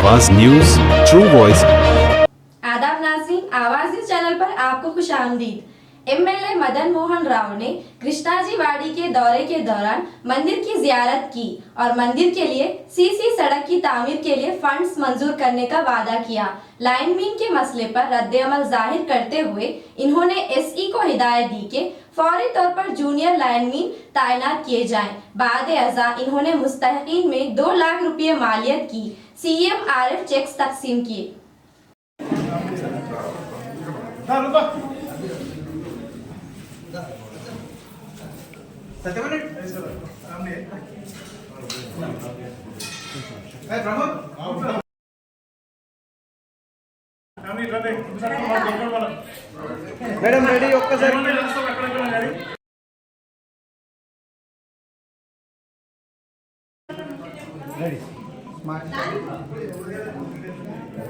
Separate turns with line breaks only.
आवाज news, true voice.
आदाब नाज़रीन, आवाज न्यूज चैनल पर आपको खुशामदीद। एमएलए मदन मोहन राव ने कृष्णाजी वाड़ी के दौरे के दौरान मंदिर की जियारत की और मंदिर के लिए सीसी सड़क की तामीर के लिए फंड्स मंजूर करने का वादा किया। लाइनमैन के मसले पर रद्द-ए-अमल जाहिर करते हुए इन्होंने एसई को हिदायत दी कि फौरी तौर पर जूनियर लाइनमैन तैनात किए जाएं। बाद-ए-अज़ा इन्होंने मुस्तहिकीन में 2 लाख रुपये मालियत की CMRF चेक्स तकसीम किए।
మేడం రెడీ ఒక్కసారి రెడీ